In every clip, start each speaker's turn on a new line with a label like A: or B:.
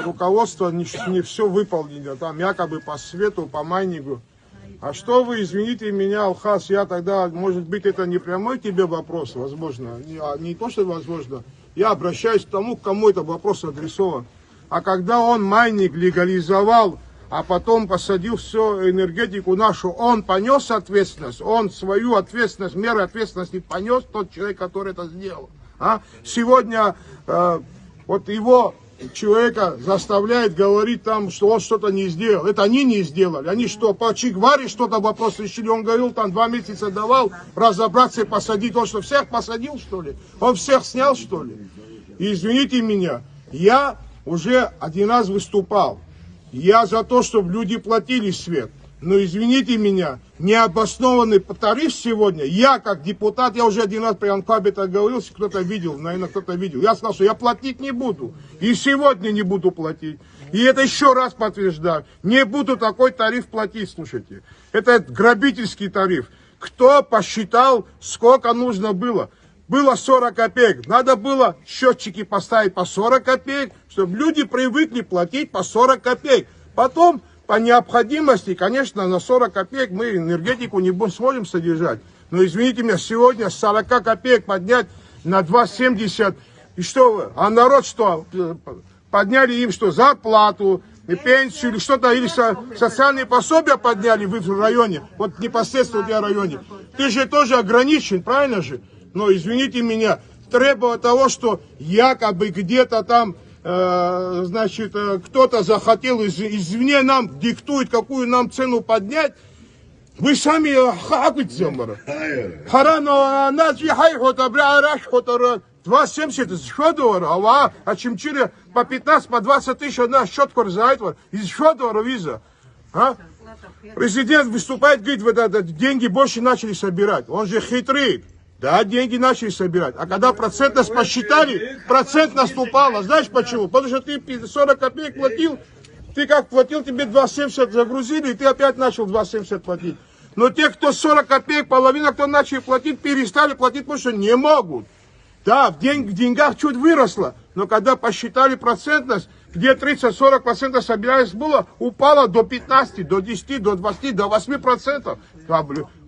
A: руководство не все выполнено, там якобы по свету, по майнингу. А что вы, извините меня, Алхас, я тогда, может быть, это не прямой тебе вопрос, возможно, не то, что возможно, я обращаюсь к тому, кому это вопрос адресован. А когда он майнинг легализовал, а потом посадил всю энергетику нашу, он понес ответственность, он свою ответственность, меры ответственности понес, тот человек, который это сделал. А? Сегодня вот его человека заставляет говорить там, что он что-то не сделал. Это они не сделали. Они что, по Чигваре что-то вопрос решили? Он говорил, там 2 месяца давал разобраться и посадить. Он что, всех посадил, что ли? Он всех снял, что ли? И извините меня, я уже 1 раз выступал. Я за то, чтобы люди платили свет. Но извините меня, необоснованный тариф сегодня, я как депутат, я уже 1 раз при Анкабе это говорил, если кто-то видел, наверное, кто-то видел. Я сказал, что я платить не буду. И сегодня не буду платить. И это еще раз подтверждаю. Не буду такой тариф платить, слушайте. Это грабительский тариф. Кто посчитал, сколько нужно было? Было 40 копеек. Надо было счетчики поставить по 40 копеек, чтобы люди привыкли платить по 40 копеек. Потом, по необходимости, конечно, на 40 копеек мы энергетику не сможем содержать. Но, извините меня, сегодня с 40 копеек поднять на 2,70. И что вы? А народ что? Подняли им что? Зарплату, пенсию или что-то, или социальные пособия подняли в районе, вот непосредственно у тебя в районе. Ты же тоже ограничен, правильно же? Но, извините меня, требовать того, что якобы где-то там, значит, кто-то захотел извне нам диктует, какую нам цену поднять, вы сами хакуете замара. Харано нас вихайхота, брараш хота, 2,70 из доллара, а чимчире по 15, по 20 тысяч на счет корзает, из доллара виза. Президент выступает, говорит, вот деньги больше начали собирать. Он же хитрит. Да, деньги начали собирать. А когда процентность посчитали, процентность упала. Знаешь почему? Потому что ты 40 копеек платил, ты как платил, тебе 2,70 загрузили, и ты опять начал 2,70 платить. Но те, кто 40 копеек, половина, кто начали платить, перестали платить, потому что не могут. Да, в деньгах чуть выросло, но когда посчитали процентность, где 30-40% собирались было, упало до 15, до 10, до 20, до 8%.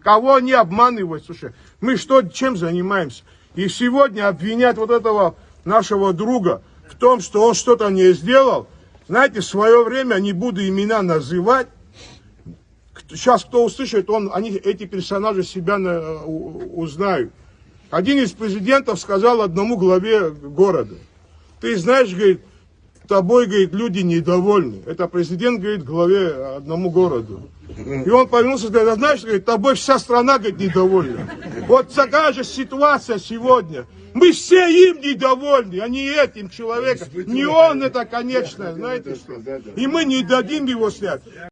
A: Кого они обманывают, слушай, мы что, чем занимаемся? И сегодня обвинять вот этого нашего друга в том, что он что-то не сделал, знаете, в свое время, не буду имена называть, сейчас кто услышит, эти персонажи себя узнают. Один из президентов сказал одному главе города, ты знаешь, говорит, тобой, говорит, люди недовольны. Это президент, говорит, главе одному городу. И он повернулся и говорит, знаешь, говорит, тобой вся страна, говорит, недовольна. Вот такая же ситуация сегодня. Мы все им недовольны, а не этим человеком. Не он это, конечно, знаете что. И мы не дадим его снять.